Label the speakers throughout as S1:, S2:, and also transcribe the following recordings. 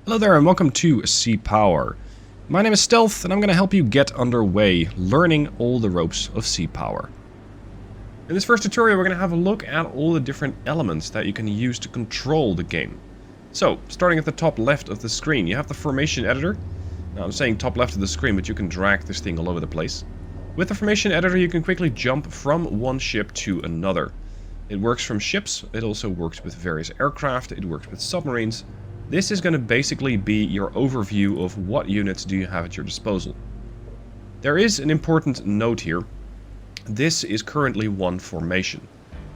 S1: Hello there and welcome to Sea Power. My name is Stealth and I'm going to help you get underway learning all the ropes of Sea Power. In this first tutorial we're going to have a look at all the different elements that you can use to control the game. So, starting at the top left of the screen, you have the formation editor. Now I'm saying top left of the screen, but you can drag this thing all over the place. With the formation editor you can quickly jump from one ship to another. It works from ships, it also works with various aircraft, it works with submarines. This is going to basically be your overview of what units do you have at your disposal. There is an important note here. This is currently one formation.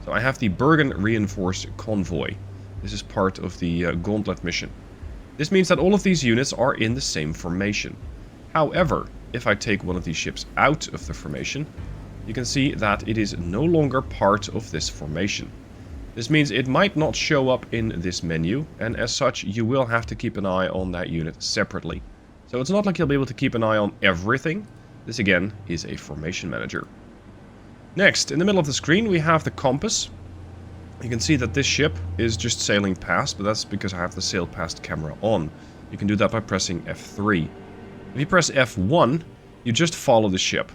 S1: So I have the Bergen Reinforced Convoy. This is part of the Gauntlet mission. This means that all of these units are in the same formation. However, if I take one of these ships out of the formation, you can see that it is no longer part of this formation. This means it might not show up in this menu, and as such you will have to keep an eye on that unit separately. So it's not like you'll be able to keep an eye on everything. This again is a formation manager. Next, in the middle of the screen we have the compass. You can see that this ship is just sailing past, but that's because I have the sail past camera on. You can do that by pressing F3. If you press F1, you just follow the ship.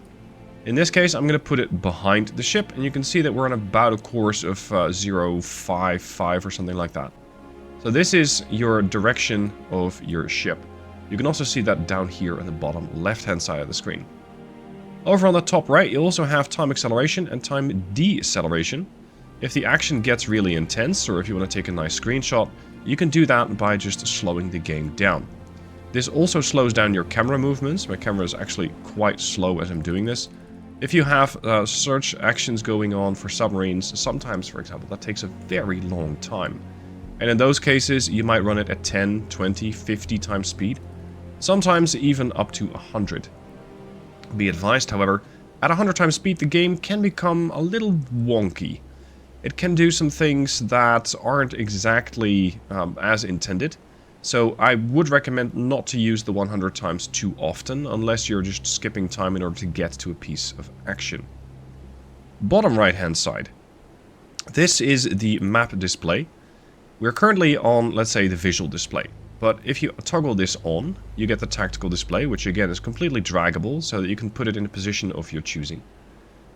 S1: In this case, I'm going to put it behind the ship, and you can see that we're on about a course of 0.55 or something like that. So this is your direction of your ship. You can also see that down here on the bottom left-hand side of the screen. Over on the top right, you also have time acceleration and time deceleration. If the action gets really intense, or if you want to take a nice screenshot, you can do that by just slowing the game down. This also slows down your camera movements. My camera is actually quite slow as I'm doing this. If you have search actions going on for submarines, sometimes, for example, that takes a very long time. And in those cases, you might run it at 10, 20, 50 times speed. Sometimes even up to 100. Be advised, however, at 100 times speed, the game can become a little wonky. It can do some things that aren't exactly as intended. So I would recommend not to use the 100 times too often, unless you're just skipping time in order to get to a piece of action. Bottom right hand side. This is the map display. We're currently on, let's say, the visual display. But if you toggle this on, you get the tactical display, which again is completely draggable, so that you can put it in a position of your choosing.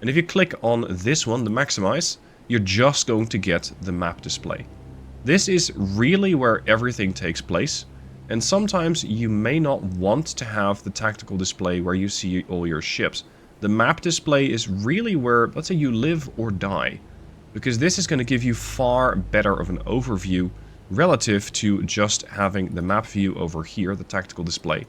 S1: And if you click on this one, the maximize, you're just going to get the map display. This is really where everything takes place, and sometimes you may not want to have the tactical display where you see all your ships. The map display is really where, let's say, you live or die, because this is going to give you far better of an overview relative to just having the map view over here, the tactical display.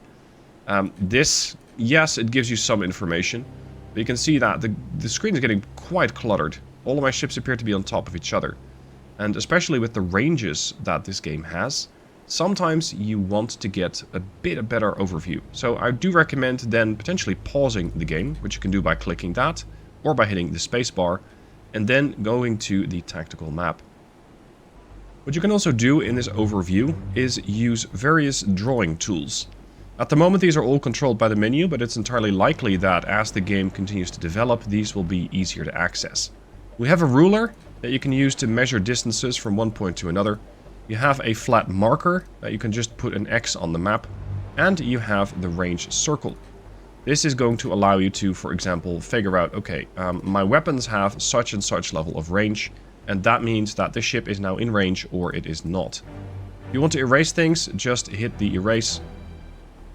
S1: Yes, it gives you some information, but you can see that the screen is getting quite cluttered. All of my ships appear to be on top of each other. And especially with the ranges that this game has, sometimes you want to get a bit better overview. So I do recommend then potentially pausing the game, which you can do by clicking that, or by hitting the spacebar, and then going to the tactical map. What you can also do in this overview is use various drawing tools. At the moment these are all controlled by the menu, but it's entirely likely that as the game continues to develop, these will be easier to access. We have a ruler that you can use to measure distances from one point to another. You have a flat marker that you can just put an X on the map, and you have the range circle. This is going to allow you to, for example, figure out, okay, my weapons have such and such level of range, and that means that the ship is now in range or it is not. If you want to erase things, just hit the erase,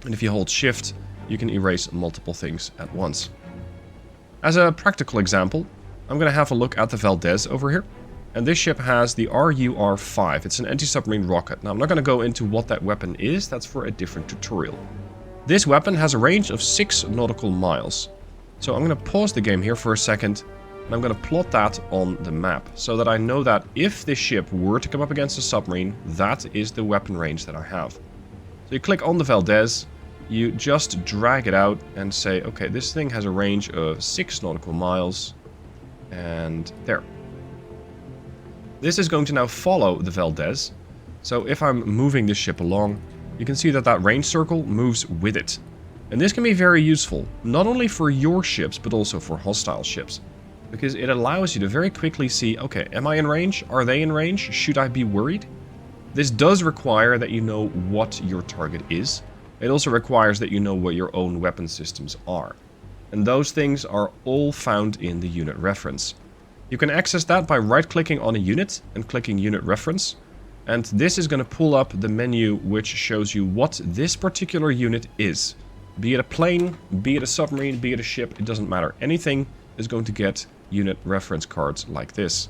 S1: and if you hold shift, you can erase multiple things at once. As a practical example, I'm going to have a look at the Valdez over here. And this ship has the RUR-5. It's an anti-submarine rocket. Now, I'm not going to go into what that weapon is. That's for a different tutorial. This weapon has a range of 6 nautical miles. So I'm going to pause the game here for a second. And I'm going to plot that on the map. So that I know that if this ship were to come up against a submarine, that is the weapon range that I have. So you click on the Valdez. You just drag it out and say, okay, this thing has a range of 6 nautical miles. And there. This is going to now follow the Valdez. So if I'm moving this ship along, you can see that that range circle moves with it. And this can be very useful, not only for your ships, but also for hostile ships. Because it allows you to very quickly see, okay, am I in range? Are they in range? Should I be worried? This does require that you know what your target is. It also requires that you know what your own weapon systems are. And those things are all found in the unit reference. You can access that by right-clicking on a unit and clicking unit reference. And this is going to pull up the menu which shows you what this particular unit is. Be it a plane, be it a submarine, be it a ship, it doesn't matter. Anything is going to get unit reference cards like this.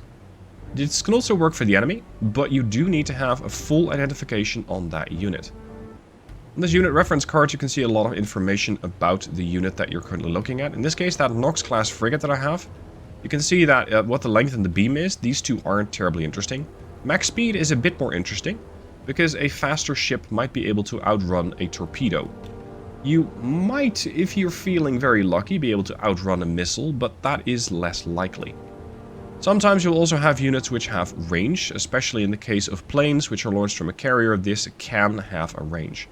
S1: This can also work for the enemy, but you do need to have a full identification on that unit. On this unit reference card you can see a lot of information about the unit that you're currently looking at. In this case, that Nox class frigate that I have. You can see that what the length and the beam is. These two aren't terribly interesting. Max speed is a bit more interesting, because a faster ship might be able to outrun a torpedo. You might, if you're feeling very lucky, be able to outrun a missile, but that is less likely. Sometimes you'll also have units which have range, especially in the case of planes which are launched from a carrier. This can have a range.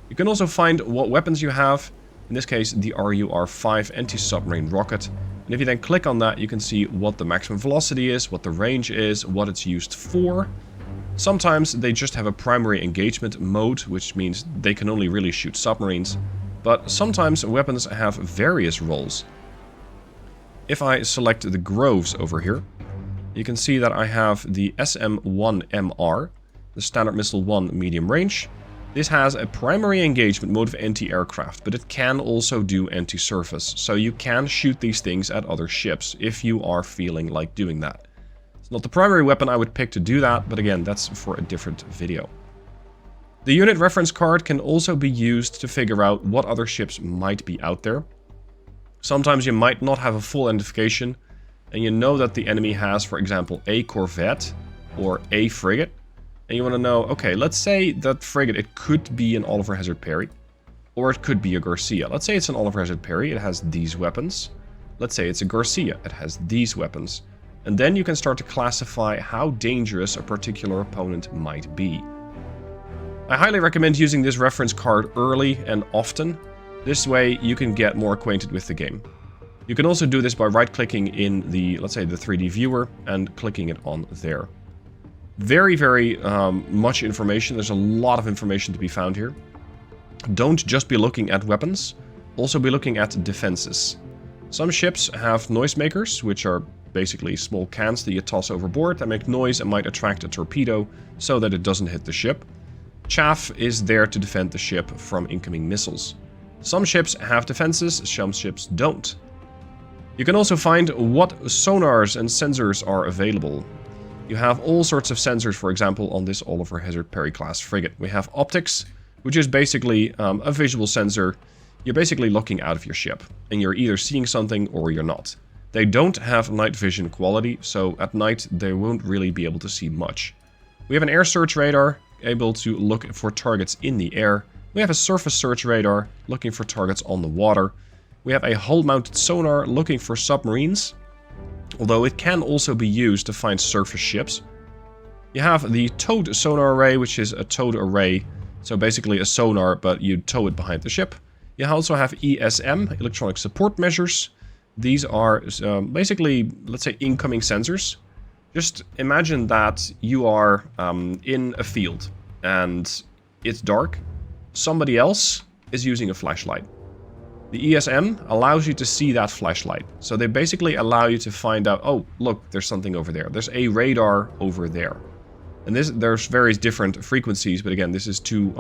S1: You can also find what weapons you have, in this case the RUR-5 anti-submarine rocket. And if you then click on that, you can see what the maximum velocity is, what the range is, what it's used for. Sometimes they just have a primary engagement mode, which means they can only really shoot submarines. But sometimes weapons have various roles. If I select the Groves over here, you can see that I have the SM-1MR, the Standard Missile 1 medium range. This has a primary engagement mode of anti-aircraft, but it can also do anti-surface, so you can shoot these things at other ships if you are feeling like doing that. It's not the primary weapon I would pick to do that, but again, that's for a different video. The unit reference card can also be used to figure out what other ships might be out there. Sometimes you might not have a full identification, and you know that the enemy has, for example, a corvette or a frigate. And you want to know, okay, let's say that frigate, it could be an Oliver Hazard Perry, or it could be a Garcia. Let's say it's an Oliver Hazard Perry, it has these weapons. Let's say it's a Garcia, it has these weapons. And then you can start to classify how dangerous a particular opponent might be. I highly recommend using this reference card early and often. This way you can get more acquainted with the game. You can also do this by right-clicking in the, let's say, the 3D viewer and clicking it on there. Very much information. There's a lot of information to be found here. Don't just be looking at weapons, also be looking at defenses. Some ships have noisemakers, which are basically small cans that you toss overboard that make noise and might attract a torpedo so that it doesn't hit the ship. Chaff is there to defend the ship from incoming missiles. Some ships have defenses, some ships don't. You can also find what sonars and sensors are available. You have all sorts of sensors, for example, on this Oliver Hazard Perry class frigate. We have optics, which is basically a visual sensor. You're basically looking out of your ship, and you're either seeing something or you're not. They don't have night vision quality, so at night they won't really be able to see much. We have an air search radar, able to look for targets in the air. We have a surface search radar, looking for targets on the water. We have a hull-mounted sonar, looking for submarines, although it can also be used to find surface ships. You have the towed sonar array, which is a towed array, so basically a sonar, but you tow it behind the ship. You also have ESM, electronic support measures. These are basically, let's say, incoming sensors. Just imagine that you are in a field and it's dark. Somebody else is using a flashlight. The ESM allows you to see that flashlight. So they basically allow you to find out, oh, look, there's something over there. There's a radar over there. And there's various different frequencies, but again, this is too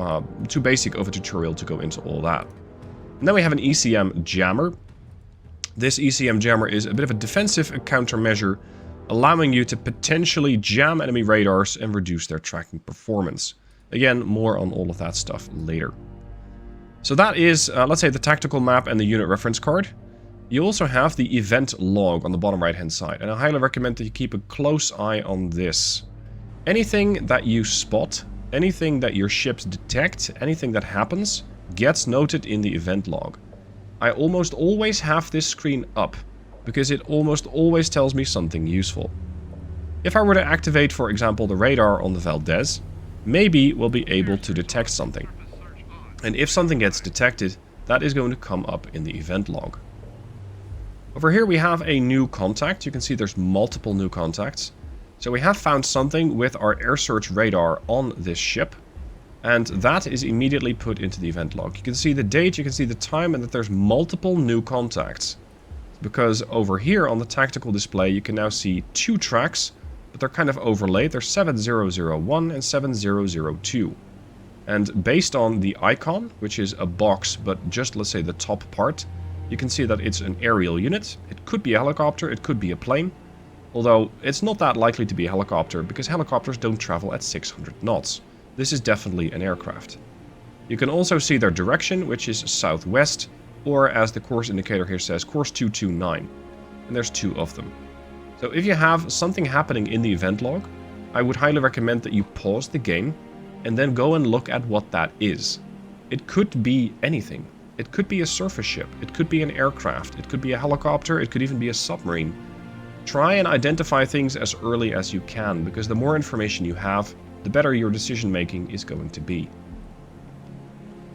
S1: basic of a tutorial to go into all that. And then we have an ECM jammer. This ECM jammer is a bit of a defensive countermeasure, allowing you to potentially jam enemy radars and reduce their tracking performance. Again, more on all of that stuff later. So that is, let's say, the tactical map and the unit reference card. You also have the event log on the bottom right hand side, and I highly recommend that you keep a close eye on this. Anything that you spot, anything that your ships detect, anything that happens, gets noted in the event log. I almost always have this screen up, because it almost always tells me something useful. If I were to activate, for example, the radar on the Valdez, maybe we'll be able to detect something. And if something gets detected, that is going to come up in the event log. Over here we have a new contact. You can see there's multiple new contacts. So we have found something with our air search radar on this ship, and that is immediately put into the event log. You can see the date, you can see the time, and that there's multiple new contacts. Because over here on the tactical display you can now see 2 tracks, but they're kind of overlaid. They're 7001 and 7002. And based on the icon, which is a box, but just let's say the top part, you can see that it's an aerial unit. It could be a helicopter, it could be a plane. Although it's not that likely to be a helicopter, because helicopters don't travel at 600 knots. This is definitely an aircraft. You can also see their direction, which is southwest, or as the course indicator here says, course 229. And there's 2 of them. So if you have something happening in the event log, I would highly recommend that you pause the game and then go and look at what that is. It could be anything. It could be a surface ship, it could be an aircraft, it could be a helicopter, it could even be a submarine. Try and identify things as early as you can, because the more information you have, the better your decision making is going to be.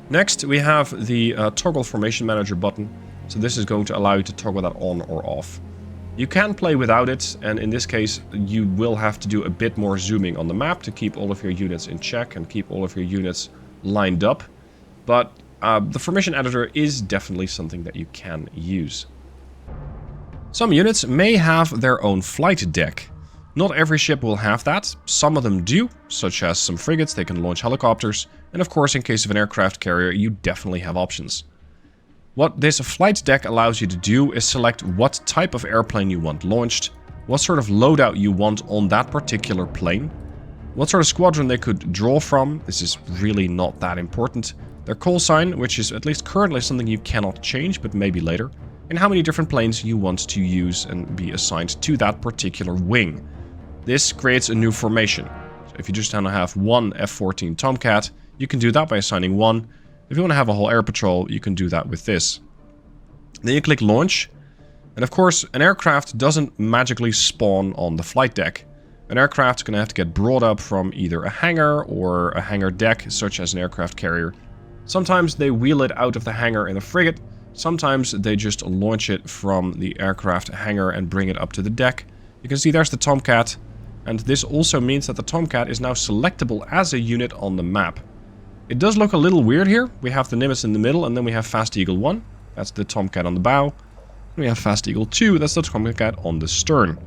S1: Next, we have the Toggle Formation Manager button. So this is going to allow you to toggle that on or off. You can play without it, and in this case you will have to do a bit more zooming on the map to keep all of your units in check and keep all of your units lined up. But the formation editor is definitely something that you can use. Some units may have their own flight deck. Not every ship will have that. Some of them do, such as some frigates, they can launch helicopters, and of course in case of an aircraft carrier you definitely have options. What this flight deck allows you to do is select what type of airplane you want launched, what sort of loadout you want on that particular plane, what sort of squadron they could draw from. This is really not that important. Their call sign, which is at least currently something you cannot change, but maybe later, and how many different planes you want to use and be assigned to that particular wing. This creates a new formation. So if you just want to have one F-14 Tomcat, you can do that by assigning 1. If you want to have a whole air patrol, you can do that with this. Then you click launch. And of course, an aircraft doesn't magically spawn on the flight deck. An aircraft is going to have to get brought up from either a hangar or a hangar deck, such as an aircraft carrier. Sometimes they wheel it out of the hangar in a frigate. Sometimes they just launch it from the aircraft hangar and bring it up to the deck. You can see there's the Tomcat. And this also means that the Tomcat is now selectable as a unit on the map. It does look a little weird here. We have the Nimitz in the middle, and then we have Fast Eagle 1. That's the Tomcat on the bow. And we have Fast Eagle 2, that's the Tomcat on the stern.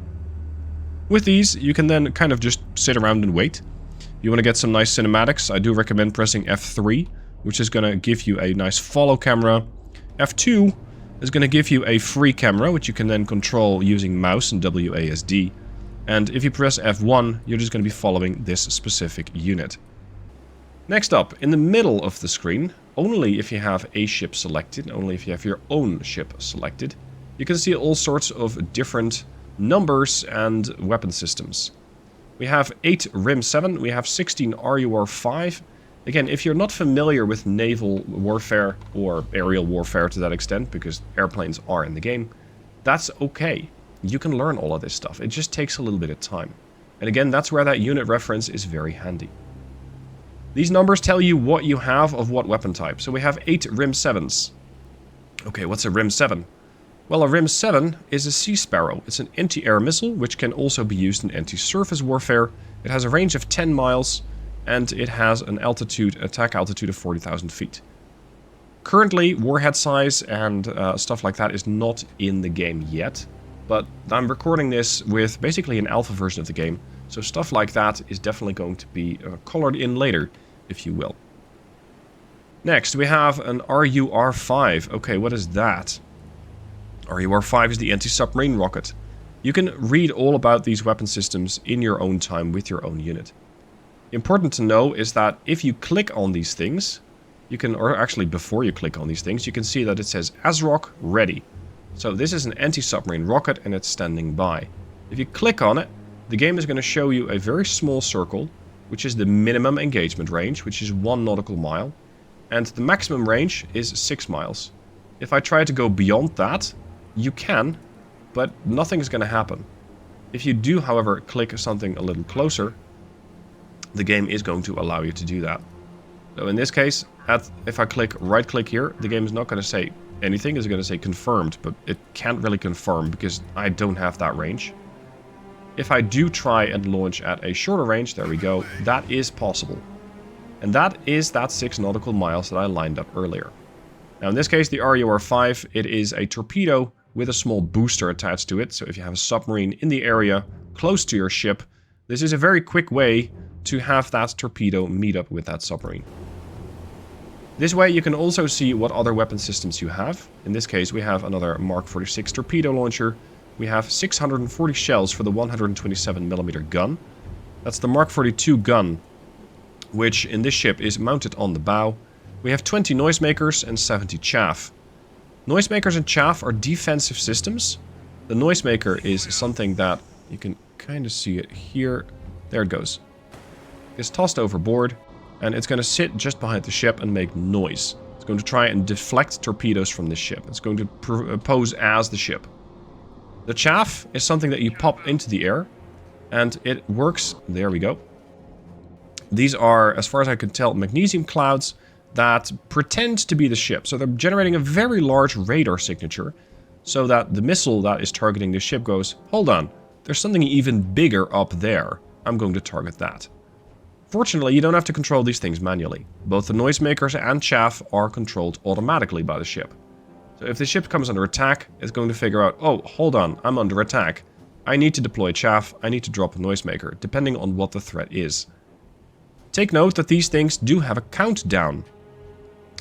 S1: With these, you can then kind of just sit around and wait. If you want to get some nice cinematics, I do recommend pressing F3, which is going to give you a nice follow camera. F2 is going to give you a free camera, which you can then control using mouse and WASD. And if you press F1, you're just going to be following this specific unit. Next up, in the middle of the screen, only if you have a ship selected, only if you have your own ship selected, you can see all sorts of different numbers and weapon systems. We have 8 RIM-7, we have 16 RUR-5. Again, if you're not familiar with naval warfare or aerial warfare to that extent, because airplanes are in the game, that's okay. You can learn all of this stuff. It just takes a little bit of time. And again, that's where that unit reference is very handy. These numbers tell you what you have of what weapon type. So we have 8 RIM-7s. Okay, what's a RIM-7? Well, a RIM-7 is a Sea Sparrow. It's an anti-air missile, which can also be used in anti-surface warfare. It has a range of 10 miles, and it has an attack altitude of 40,000 feet. Currently, warhead size and stuff like that is not in the game yet. But I'm recording this with basically an alpha version of the game, so stuff like that is definitely going to be colored in later, if you will. Next, we have an RUR-5. Okay, what is that? RUR-5 is the anti-submarine rocket. You can read all about these weapon systems in your own time with your own unit. Important to know is that if you click on these things, you can, or actually before you click on these things, you can see that it says ASROC ready. So this is an anti-submarine rocket and it's standing by. If you click on it, the game is going to show you a very small circle, which is the minimum engagement range, which is 1 nautical mile. And the maximum range is 6 miles. If I try to go beyond that, you can, but nothing is going to happen. If you do, however, click something a little closer, the game is going to allow you to do that. So in this case, if I click right click here, the game is not going to say anything, is going to say confirmed, but it can't really confirm because I don't have that range. if I do try and launch at a shorter range, there we go, that is possible. And that is that 6 nautical miles that I lined up earlier. Now in this case, the RUR-5, it is a torpedo with a small booster attached to it. So if you have a submarine in the area close to your ship, this is a very quick way to have that torpedo meet up with that submarine. This way you can also see what other weapon systems you have. In this case we have another Mark 46 torpedo launcher. We have 640 shells for the 127mm gun. That's the Mark 42 gun, which in this ship is mounted on the bow. We have 20 noisemakers and 70 chaff. Noisemakers and chaff are defensive systems. The noisemaker is something that you can kind of see it here. There it goes. It's tossed overboard, and it's going to sit just behind the ship and make noise. It's going to try and deflect torpedoes from the ship. It's going to pose as the ship. The chaff is something that you pop into the air, and it works. There we go. These are, as far as I can tell, magnesium clouds that pretend to be the ship. So they're generating a very large radar signature, so that the missile that is targeting the ship goes, hold on, there's something even bigger up there. I'm going to target that. Fortunately, you don't have to control these things manually. Both the noisemakers and chaff are controlled automatically by the ship. So if the ship comes under attack, it's going to figure out, oh, hold on, I'm under attack. I need to deploy chaff, I need to drop a noisemaker, depending on what the threat is. Take note that these things do have a countdown.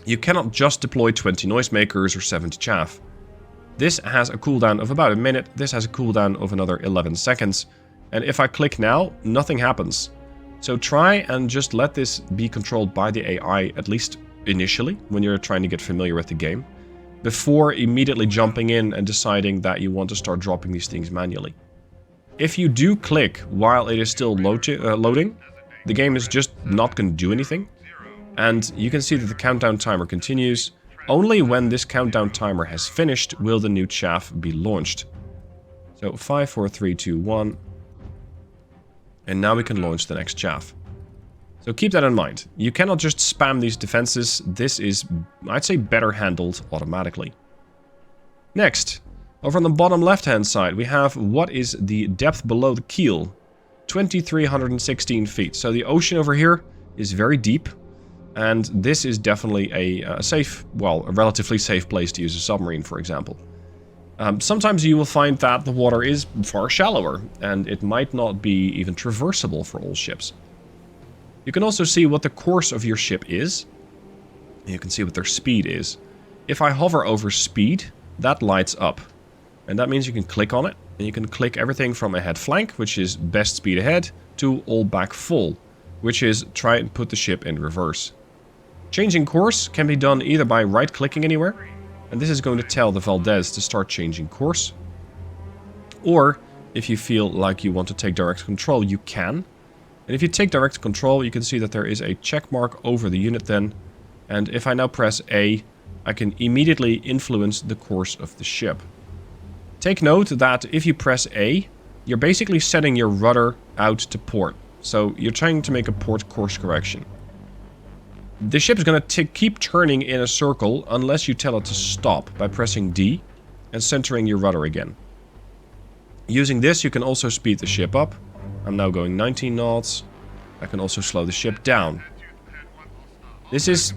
S1: You cannot just deploy 20 noisemakers or 70 chaff. This has a cooldown of about a minute, this has a cooldown of another 11 seconds, and if I click now, nothing happens. So try and just let this be controlled by the AI, at least initially, when you're trying to get familiar with the game, before immediately jumping in and deciding that you want to start dropping these things manually. If you do click while it is still loading, the game is just not going to do anything. And you can see that the countdown timer continues. Only when this countdown timer has finished will the new chaff be launched. So 5, 4, 3, 2, 1. And now we can launch the next chaff. So keep that in mind. You cannot just spam these defenses. This is, I'd say, better handled automatically. Next, over on the bottom left-hand side, we have what is the depth below the keel. 2,316 feet. So the ocean over here is very deep. And this is definitely a safe, well, a relatively safe place to use a submarine, for example. Sometimes you will find that the water is far shallower, and it might not be even traversable for all ships. You can also see what the course of your ship is. You can see what their speed is. If I hover over speed, that lights up. And that means you can click on it, and you can click everything from ahead flank, which is best speed ahead, to all back full, which is try and put the ship in reverse. Changing course can be done either by right-clicking anywhere, and this is going to tell the Valdez to start changing course. Or, if you feel like you want to take direct control, you can. And if you take direct control, you can see that there is a check mark over the unit then. And if I now press A, I can immediately influence the course of the ship. Take note that if you press A, you're basically setting your rudder out to port. So you're trying to make a port course correction. The ship is going to keep turning in a circle unless you tell it to stop by pressing D and centering your rudder again. Using this, you can also speed the ship up. I'm now going 19 knots. I can also slow the ship down. This is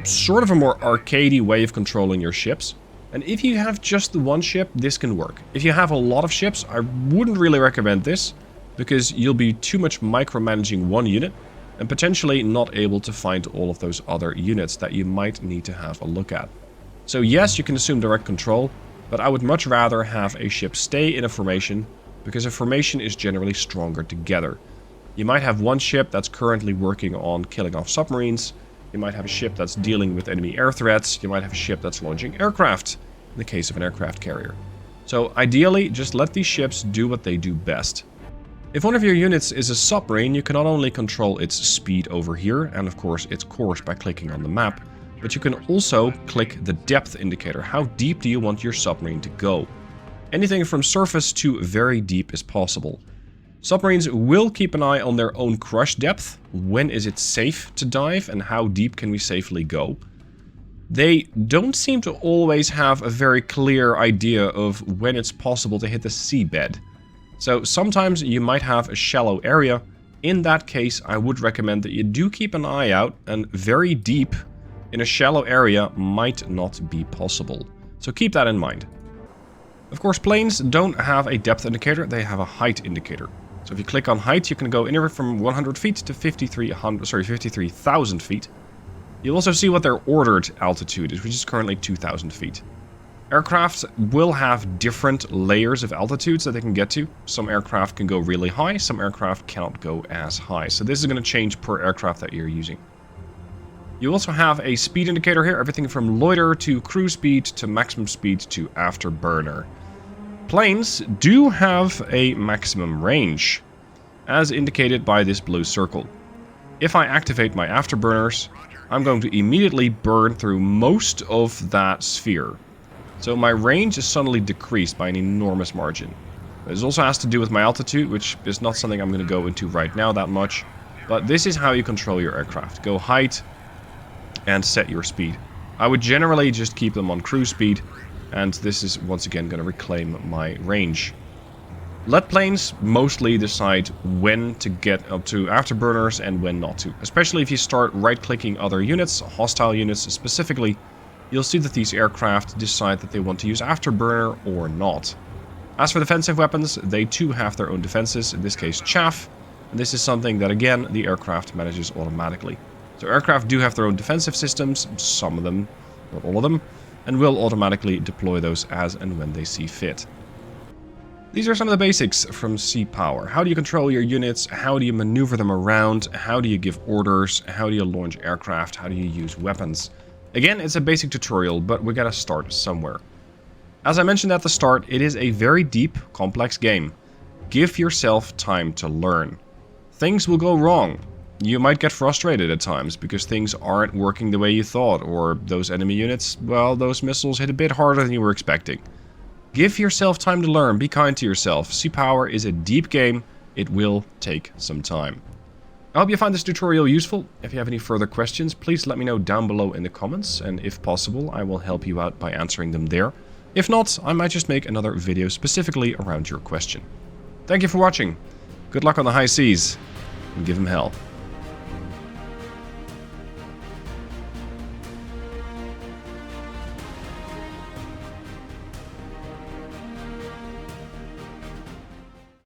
S1: sort of a more arcadey way of controlling your ships. And if you have just the one ship, this can work. If you have a lot of ships, I wouldn't really recommend this, because you'll be too much micromanaging one unit and potentially not able to find all of those other units that you might need to have a look at. So yes, you can assume direct control, but I would much rather have a ship stay in a formation, because a formation is generally stronger together. You might have one ship that's currently working on killing off submarines, you might have a ship that's dealing with enemy air threats, you might have a ship that's launching aircraft, in the case of an aircraft carrier. So ideally, just let these ships do what they do best. If one of your units is a submarine, you can not only control its speed over here, and of course its course by clicking on the map, but you can also click the depth indicator. How deep do you want your submarine to go? Anything from surface to very deep is possible. Submarines will keep an eye on their own crush depth. When is it safe to dive and how deep can we safely go? They don't seem to always have a very clear idea of when it's possible to hit the seabed. So sometimes you might have a shallow area. In that case, I would recommend that you do keep an eye out, and very deep in a shallow area might not be possible. So keep that in mind. Of course, planes don't have a depth indicator, they have a height indicator. So if you click on height, you can go anywhere from 100 feet to 53,000 feet. You'll also see what their ordered altitude is, which is currently 2,000 feet. Aircraft will have different layers of altitudes that they can get to. Some aircraft can go really high, some aircraft cannot go as high. So this is going to change per aircraft that you're using. You also have a speed indicator here, everything from loiter to cruise speed to maximum speed to afterburner. Planes do have a maximum range, as indicated by this blue circle. If I activate my afterburners, I'm going to immediately burn through most of that sphere. So my range is suddenly decreased by an enormous margin. This also has to do with my altitude, which is not something I'm going to go into right now that much. But this is how you control your aircraft. Go height and set your speed. I would generally just keep them on cruise speed, and this is once again going to reclaim my range. Let planes mostly decide when to get up to afterburners and when not to. Especially if you start right-clicking other units, hostile units specifically, you'll see that these aircraft decide that they want to use afterburner or not. As for defensive weapons, they too have their own defenses, in this case chaff, and this is something that again the aircraft manages automatically. So aircraft do have their own defensive systems, some of them, not all of them, and will automatically deploy those as and when they see fit. These are some of the basics from Sea Power. How do you control your units? How do you maneuver them around? How do you give orders? How do you launch aircraft? How do you use weapons? Again, it's a basic tutorial, but we gotta start somewhere. As I mentioned at the start, it is a very deep, complex game. Give yourself time to learn. Things will go wrong. You might get frustrated at times because things aren't working the way you thought, or those enemy units, well, those missiles hit a bit harder than you were expecting. Give yourself time to learn, be kind to yourself. Sea Power is a deep game, it will take some time. I hope you find this tutorial useful. If you have any further questions, please let me know down below in the comments, and if possible, I will help you out by answering them there. If not, I might just make another video specifically around your question. Thank you for watching. Good luck on the high seas, and give them hell.